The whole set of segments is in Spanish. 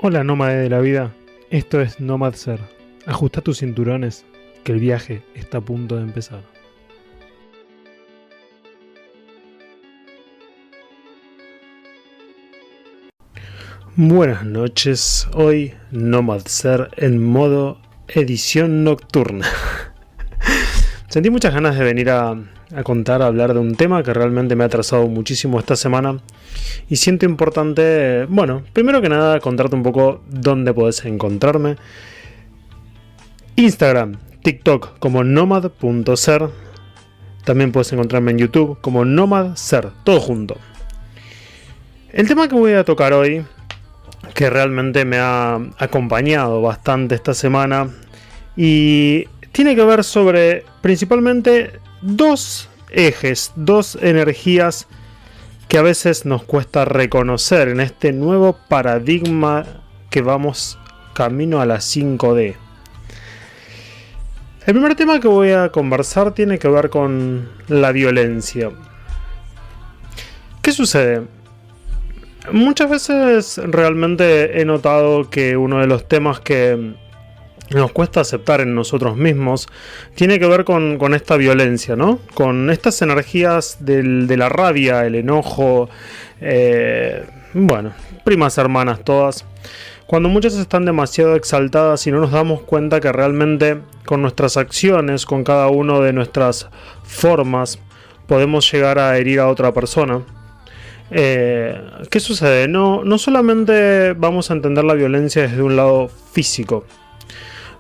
Hola nómade de la vida, esto es Nomad Ser. Ajusta tus cinturones, que el viaje está a punto de empezar. Buenas noches, hoy Nomad Ser en modo edición nocturna. Sentí muchas ganas de venir a hablar de un tema que realmente me ha atrasado muchísimo esta semana y siento importante, primero que nada contarte un poco dónde podés encontrarme. Instagram, TikTok como nomad.ser, también puedes encontrarme en YouTube como Nomad Ser, todo junto. El tema que voy a tocar hoy, que realmente me ha acompañado bastante esta semana y tiene que ver sobre principalmente dos ejes, dos energías que a veces nos cuesta reconocer en este nuevo paradigma que vamos camino a la 5D. El primer tema que voy a conversar tiene que ver con la violencia. ¿Qué sucede? Muchas veces realmente he notado que uno de los temas que nos cuesta aceptar en nosotros mismos tiene que ver con esta violencia, ¿no? Con estas energías de la rabia, el enojo, primas hermanas todas. Cuando muchas están demasiado exaltadas y no nos damos cuenta que realmente con nuestras acciones, con cada una de nuestras formas, podemos llegar a herir a otra persona. ¿Qué sucede? No solamente vamos a entender la violencia desde un lado físico,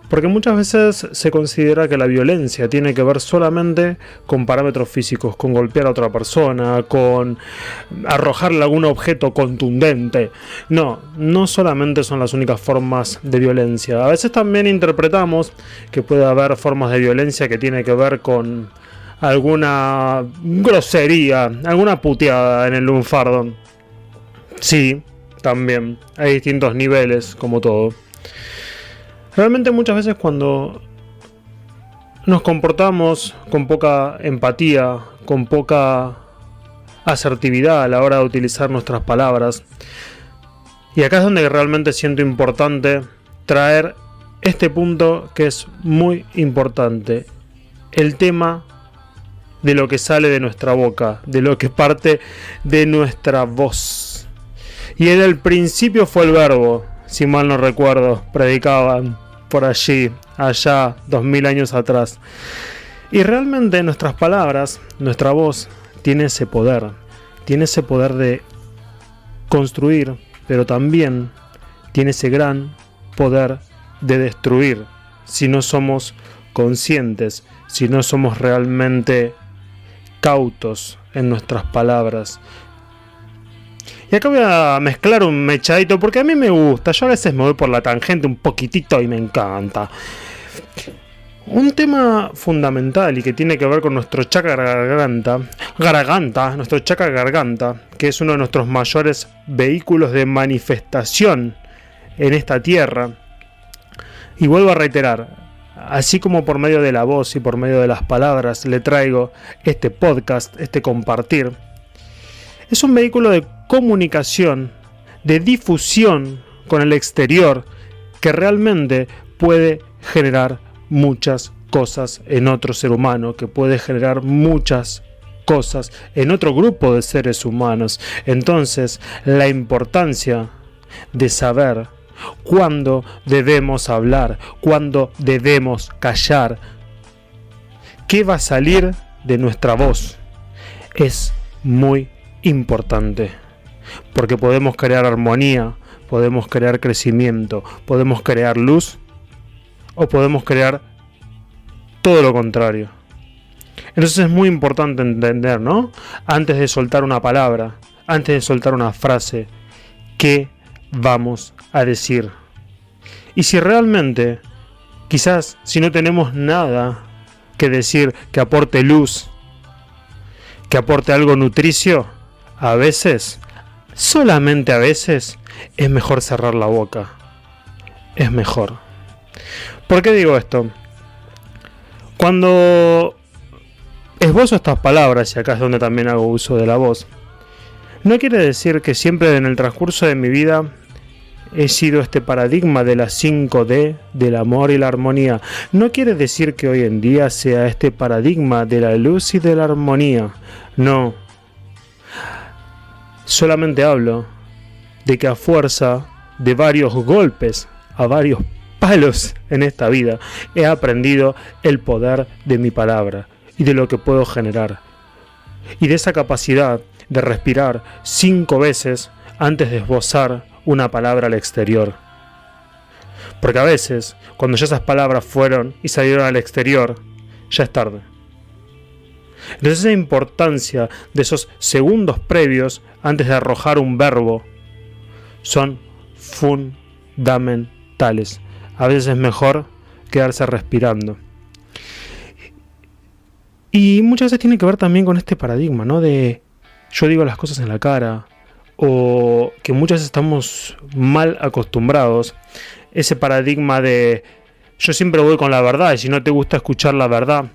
porque muchas veces se considera que la violencia tiene que ver solamente con parámetros físicos, con golpear a otra persona, con arrojarle algún objeto contundente. No solamente son las únicas formas de violencia. A veces también interpretamos que puede haber formas de violencia que tiene que ver con alguna grosería, alguna puteada en el lunfardo. Sí, también. Hay distintos niveles, como todo. Realmente muchas veces cuando nos comportamos con poca empatía, con poca asertividad a la hora de utilizar nuestras palabras, y acá es donde realmente siento importante traer este punto que es muy importante, el tema de lo que sale de nuestra boca, de lo que parte de nuestra voz. Y en el principio fue el verbo, si mal no recuerdo, predicaban por allí, allá, 2000 años atrás. Y realmente nuestras palabras, nuestra voz, tiene ese poder de construir, pero también tiene ese gran poder de destruir, si no somos conscientes, si no somos realmente cautos en nuestras palabras. Y acá voy a mezclar un mechadito porque a mí me gusta. Yo a veces me voy por la tangente un poquitito y me encanta. Un tema fundamental y que tiene que ver con nuestro chakra garganta, nuestro chakra garganta, que es uno de nuestros mayores vehículos de manifestación en esta tierra. Y vuelvo a reiterar, así como por medio de la voz y por medio de las palabras le traigo este podcast, este compartir, es un vehículo de comunicación, de difusión con el exterior, que realmente puede generar muchas cosas en otro ser humano, que puede generar muchas cosas en otro grupo de seres humanos. Entonces, la importancia de saber cuándo debemos hablar, cuándo debemos callar, qué va a salir de nuestra voz, es muy importante, porque podemos crear armonía, podemos crear crecimiento, podemos crear luz o podemos crear todo lo contrario. Entonces es muy importante entender, ¿no? Antes de soltar una palabra, antes de soltar una frase, ¿qué vamos a decir? Y si realmente, quizás si no tenemos nada que decir que aporte luz, que aporte algo nutricio, a veces, solamente a veces, es mejor cerrar la boca. Es mejor. ¿Por qué digo esto? Cuando esbozo estas palabras, y acá es donde también hago uso de la voz, no quiere decir que siempre en el transcurso de mi vida he sido este paradigma de las 5D, del amor y la armonía. No quiere decir que hoy en día sea este paradigma de la luz y de la armonía. No. Solamente hablo de que a fuerza de varios golpes, a varios palos en esta vida, he aprendido el poder de mi palabra y de lo que puedo generar. Y de esa capacidad de respirar 5 veces antes de esbozar una palabra al exterior. Porque a veces, cuando ya esas palabras fueron y salieron al exterior, ya es tarde. Entonces esa importancia de esos segundos previos antes de arrojar un verbo son fundamentales. A veces es mejor quedarse respirando. Y muchas veces tiene que ver también con este paradigma, ¿no? De yo digo las cosas en la cara, o que muchas veces estamos mal acostumbrados. Ese paradigma de yo siempre voy con la verdad y si no te gusta escuchar la verdad.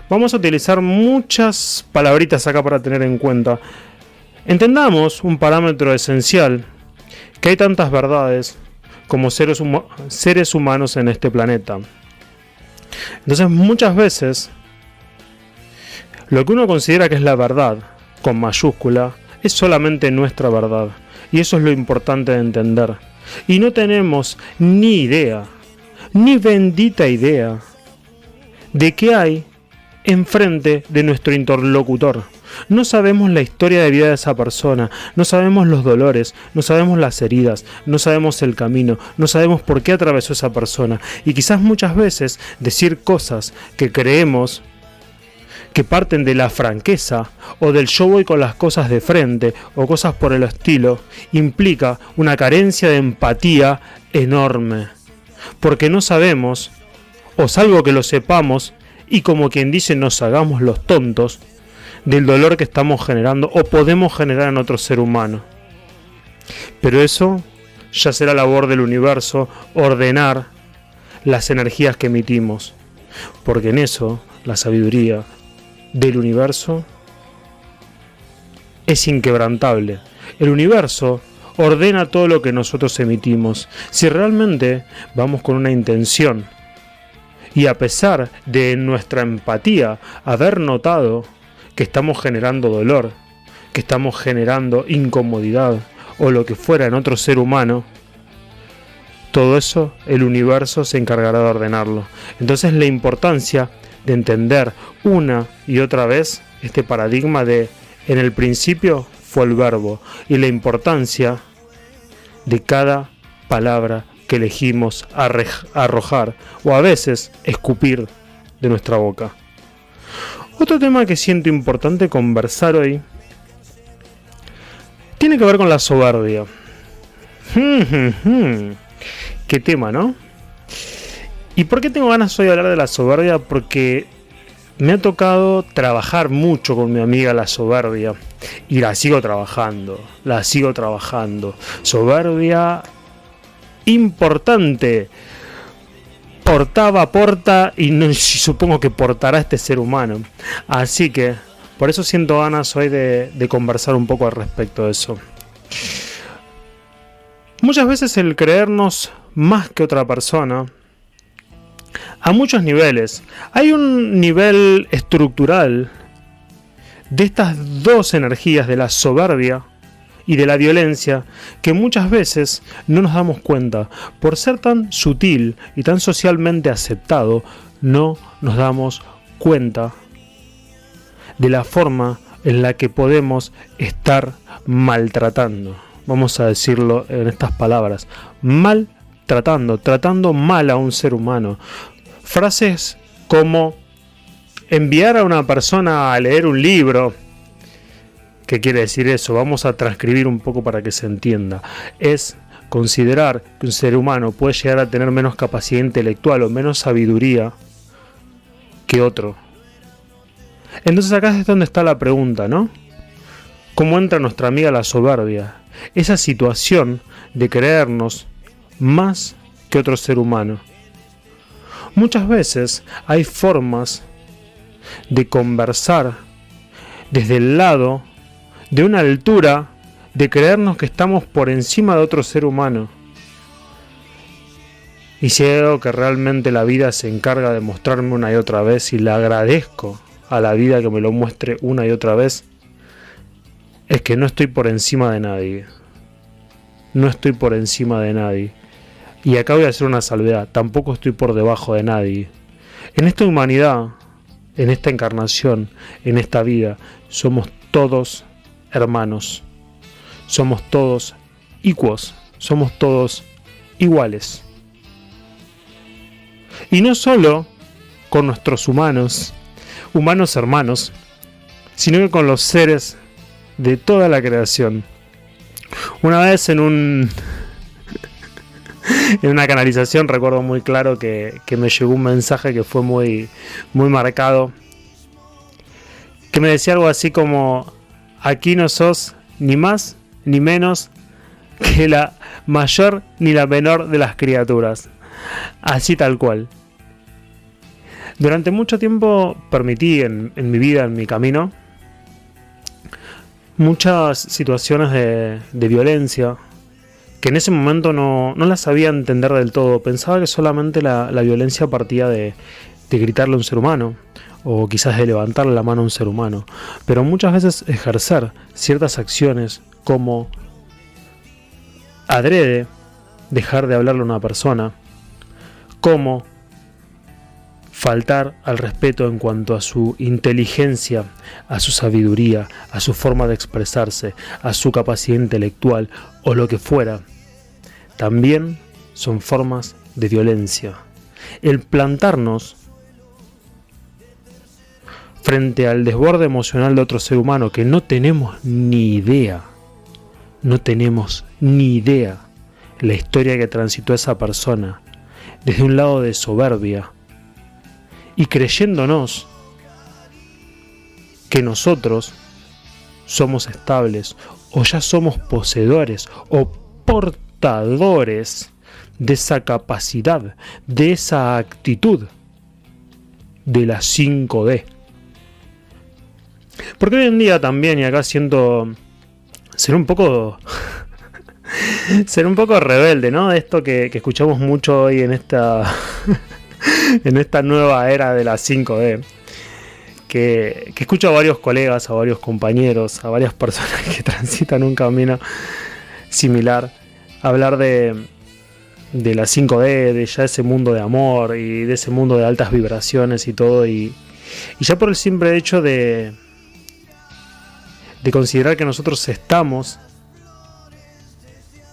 Vamos a utilizar muchas palabritas acá para tener en cuenta. Entendamos un parámetro esencial, que hay tantas verdades como seres humanos en este planeta. Entonces muchas veces lo que uno considera que es la verdad, con mayúscula, es solamente nuestra verdad. Y eso es lo importante de entender. Y no tenemos ni idea, ni bendita idea, de qué hay enfrente de nuestro interlocutor. No sabemos la historia de vida de esa persona, no sabemos los dolores, no sabemos las heridas, no sabemos el camino, no sabemos por qué atravesó esa persona. Y quizás muchas veces decir cosas que creemos que parten de la franqueza o del yo voy con las cosas de frente o cosas por el estilo, implica una carencia de empatía enorme. Porque no sabemos, o salvo que lo sepamos, y como quien dice nos hagamos los tontos, del dolor que estamos generando o podemos generar en otro ser humano. Pero eso ya será labor del universo, ordenar las energías que emitimos. Porque en eso, la sabiduría del universo es inquebrantable. El universo ordena todo lo que nosotros emitimos. Si realmente vamos con una intención y a pesar de nuestra empatía haber notado que estamos generando dolor, que estamos generando incomodidad o lo que fuera en otro ser humano, todo eso el universo se encargará de ordenarlo. Entonces la importancia de entender una y otra vez este paradigma de en el principio fue el verbo y la importancia de cada palabra que elegimos arrojar o a veces escupir de nuestra boca. Otro tema que siento importante conversar hoy tiene que ver con la soberbia. Qué tema, ¿no? ¿Y por qué tengo ganas hoy de hablar de la soberbia? Porque me ha tocado trabajar mucho con mi amiga la soberbia. Y la sigo trabajando. Soberbia importante. Porta y no, supongo que portará este ser humano. Así que por eso siento ganas hoy de conversar un poco al respecto de eso. Muchas veces el creernos más que otra persona, a muchos niveles. Hay un nivel estructural de estas dos energías, de la soberbia y de la violencia, que muchas veces no nos damos cuenta. Por ser tan sutil y tan socialmente aceptado, no nos damos cuenta de la forma en la que podemos estar maltratando. Vamos a decirlo en estas palabras. Tratando mal a un ser humano. Frases como enviar a una persona a leer un libro. ¿Qué quiere decir eso? Vamos a transcribir un poco para que se entienda. Es considerar que un ser humano puede llegar a tener menos capacidad intelectual o menos sabiduría que otro. Entonces acá es donde está la pregunta, ¿no? ¿Cómo entra nuestra amiga la soberbia? Esa situación de creernos más que otro ser humano. Muchas veces hay formas de conversar desde el lado de una altura de creernos que estamos por encima de otro ser humano. Y si hay algo que realmente la vida se encarga de mostrarme una y otra vez, y le agradezco a la vida que me lo muestre una y otra vez, es que no estoy por encima de nadie. No estoy por encima de nadie. Y acá voy a hacer una salvedad, tampoco estoy por debajo de nadie. En esta humanidad, en esta encarnación, en esta vida, somos todos hermanos. Somos todos iguales. Somos todos iguales. Y no solo con nuestros humanos hermanos, sino que con los seres de toda la creación. Una vez en una canalización recuerdo muy claro que me llegó un mensaje que fue muy marcado, que me decía algo así como: aquí no sos ni más ni menos que la mayor ni la menor de las criaturas. Así tal cual. Durante mucho tiempo permití en mi vida, en mi camino, muchas situaciones de violencia que en ese momento no las sabía entender del todo. Pensaba que solamente la violencia partía de gritarle a un ser humano, o quizás de levantarle la mano a un ser humano, pero muchas veces ejercer ciertas acciones como adrede dejar de hablarle a una persona, como faltar al respeto en cuanto a su inteligencia, a su sabiduría, a su forma de expresarse, a su capacidad intelectual o lo que fuera, también son formas de violencia. El plantarnos frente al desborde emocional de otro ser humano que no tenemos ni idea la historia que transitó esa persona, desde un lado de soberbia y creyéndonos que nosotros somos estables o ya somos poseedores o portadores de esa capacidad, de esa actitud de la 5D. Porque hoy en día también, y acá siento ser un poco rebelde, ¿no? De esto que escuchamos mucho hoy en esta en esta nueva era de la 5D, que escucho a varios colegas, a varios compañeros, a varias personas que transitan un camino similar, hablar de la 5D, de ya ese mundo de amor y de ese mundo de altas vibraciones y todo, y ya por el simple hecho de considerar que nosotros estamos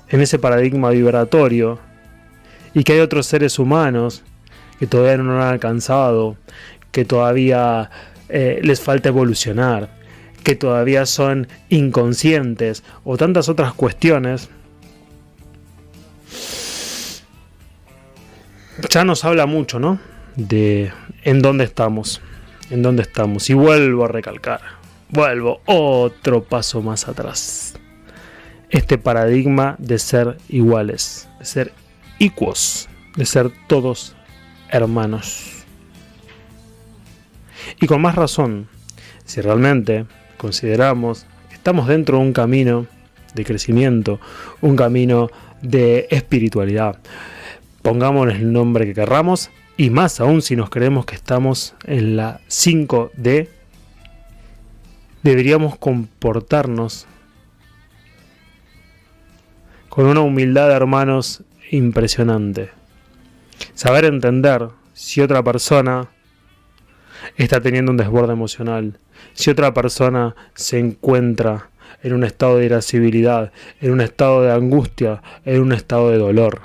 en ese paradigma vibratorio y que hay otros seres humanos que todavía no lo han alcanzado, que todavía les falta evolucionar, que todavía son inconscientes o tantas otras cuestiones, ya nos habla mucho, ¿no? De en dónde estamos. Y vuelvo a recalcar, otro paso más atrás. Este paradigma de ser iguales, de ser equos, de ser todos hermanos. Y con más razón, si realmente consideramos que estamos dentro de un camino de crecimiento, un camino de espiritualidad, pongámosle el nombre que querramos, y más aún si nos creemos que estamos en la 5D, deberíamos comportarnos con una humildad de hermanos impresionante. Saber entender si otra persona está teniendo un desborde emocional, si otra persona se encuentra en un estado de irascibilidad, en un estado de angustia, en un estado de dolor.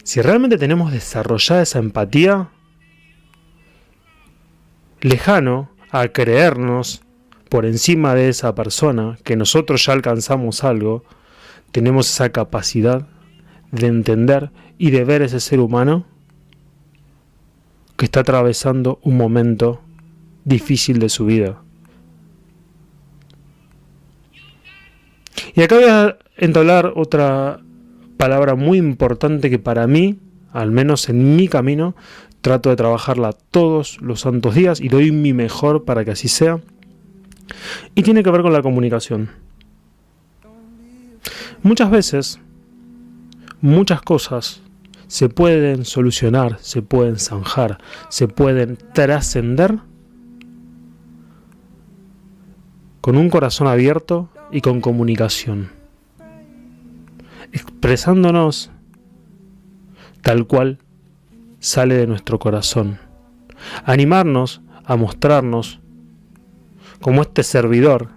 Si realmente tenemos desarrollada esa empatía, lejano a creernos por encima de esa persona, que nosotros ya alcanzamos algo, tenemos esa capacidad de entender y de ver ese ser humano que está atravesando un momento difícil de su vida. Y acá voy a entablar otra palabra muy importante que para mí, al menos en mi camino, trato de trabajarla todos los santos días y doy mi mejor para que así sea. Y tiene que ver con la comunicación. Muchas veces, muchas cosas se pueden solucionar, se pueden zanjar, se pueden trascender con un corazón abierto y con comunicación, expresándonos tal cual sale de nuestro corazón. Animarnos a mostrarnos como este servidor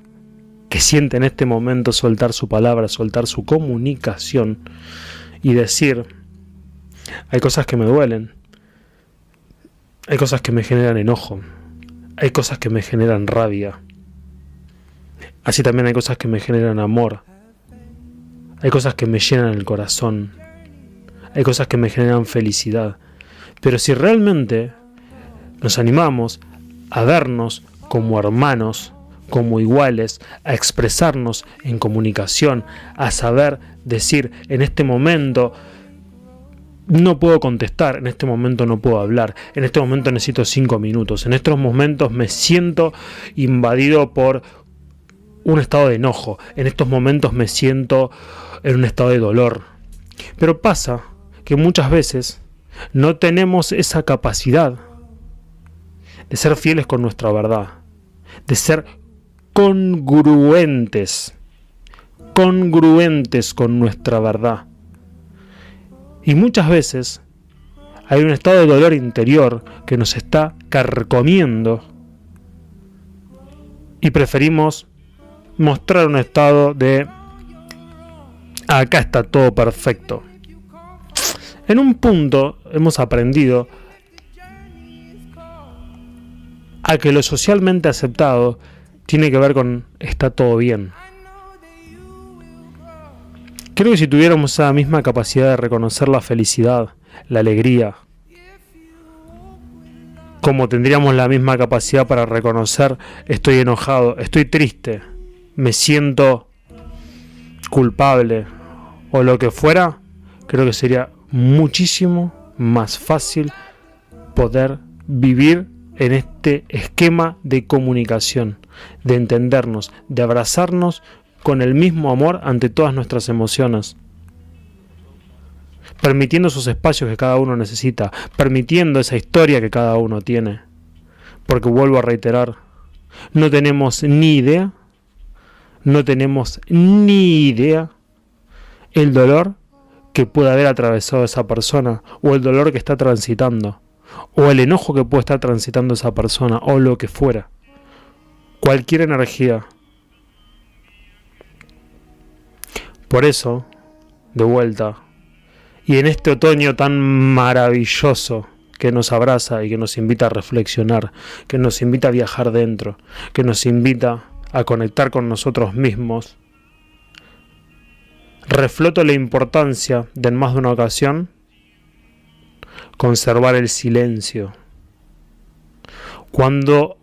que siente en este momento soltar su palabra, soltar su comunicación y decir: hay cosas que me duelen, hay cosas que me generan enojo, hay cosas que me generan rabia, así también hay cosas que me generan amor, hay cosas que me llenan el corazón, hay cosas que me generan felicidad. Pero si realmente nos animamos a vernos como hermanos, como iguales, a expresarnos en comunicación, a saber decir: en este momento no puedo contestar, en este momento no puedo hablar, en este momento necesito 5 minutos, en estos momentos me siento invadido por un estado de enojo, en estos momentos me siento en un estado de dolor. Pero pasa que muchas veces no tenemos esa capacidad de ser fieles con nuestra verdad, de ser congruentes con nuestra verdad. Y muchas veces hay un estado de dolor interior que nos está carcomiendo y preferimos mostrar un estado de: acá está todo perfecto. En un punto hemos aprendido a que lo socialmente aceptado tiene que ver con está todo bien. Creo que si tuviéramos esa misma capacidad de reconocer la felicidad, la alegría, como tendríamos la misma capacidad para reconocer: estoy enojado, estoy triste, me siento culpable o lo que fuera, creo que sería muchísimo más fácil poder vivir en este esquema de comunicación, de entendernos, de abrazarnos con el mismo amor ante todas nuestras emociones, permitiendo esos espacios que cada uno necesita, permitiendo esa historia que cada uno tiene. Porque vuelvo a reiterar, no tenemos ni idea el dolor que puede haber atravesado esa persona, o el dolor que está transitando, o el enojo que puede estar transitando esa persona, o lo que fuera. Cualquier energía. Por eso, de vuelta, y en este otoño tan maravilloso que nos abraza y que nos invita a reflexionar, que nos invita a viajar dentro, que nos invita a conectar con nosotros mismos, refloto la importancia de, en más de una ocasión, conservar el silencio. Cuando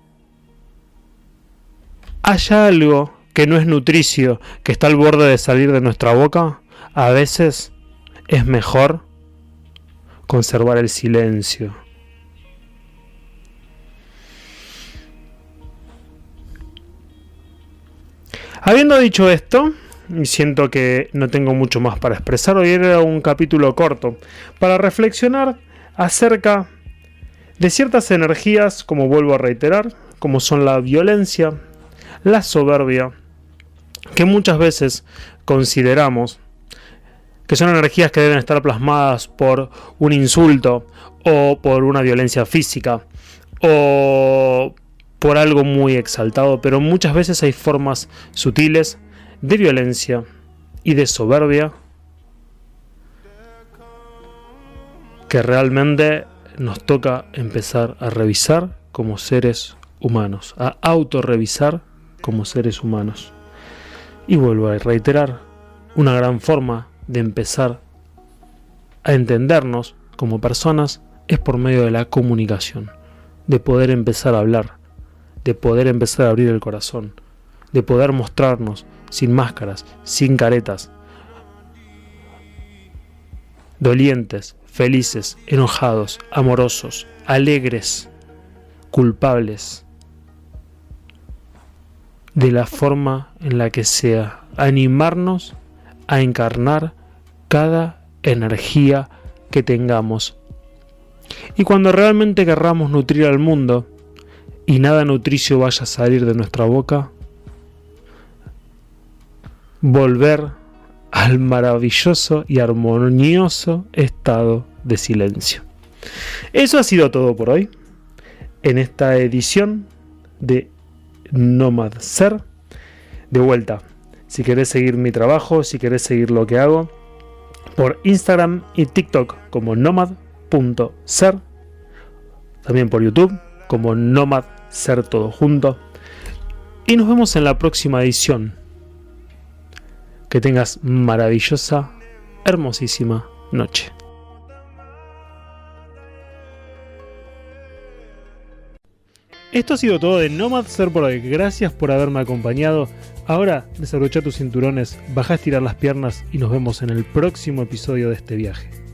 haya algo que no es nutricio, que está al borde de salir de nuestra boca, a veces es mejor conservar el silencio. Habiendo dicho esto, y siento que no tengo mucho más para expresar, hoy era un capítulo corto para reflexionar acerca de ciertas energías, como vuelvo a reiterar, como son la violencia, la soberbia, que muchas veces consideramos que son energías que deben estar plasmadas por un insulto o por una violencia física o por algo muy exaltado, pero muchas veces hay formas sutiles de violencia y de soberbia que realmente nos toca empezar a revisar como seres humanos, a autorrevisar como seres humanos. Y vuelvo a reiterar, una gran forma de empezar a entendernos como personas es por medio de la comunicación, de poder empezar a hablar, de poder empezar a abrir el corazón, de poder mostrarnos sin máscaras, sin caretas, dolientes, felices, enojados, amorosos, alegres, culpables, de la forma en la que sea, animarnos a encarnar cada energía que tengamos. Y cuando realmente querramos nutrir al mundo y nada nutricio vaya a salir de nuestra boca, volver al maravilloso y armonioso estado de silencio. Eso ha sido todo por hoy en esta edición de Nomad Ser. De vuelta, si querés seguir mi trabajo, si querés seguir lo que hago, por Instagram y TikTok como nomad.ser, también por YouTube como Nomad Ser todo junto, y nos vemos en la próxima edición. Que tengas maravillosa, hermosísima noche. Esto ha sido todo de Nomad Ser por hoy. Gracias por haberme acompañado. Ahora desabrocha tus cinturones, baja a estirar las piernas y nos vemos en el próximo episodio de este viaje.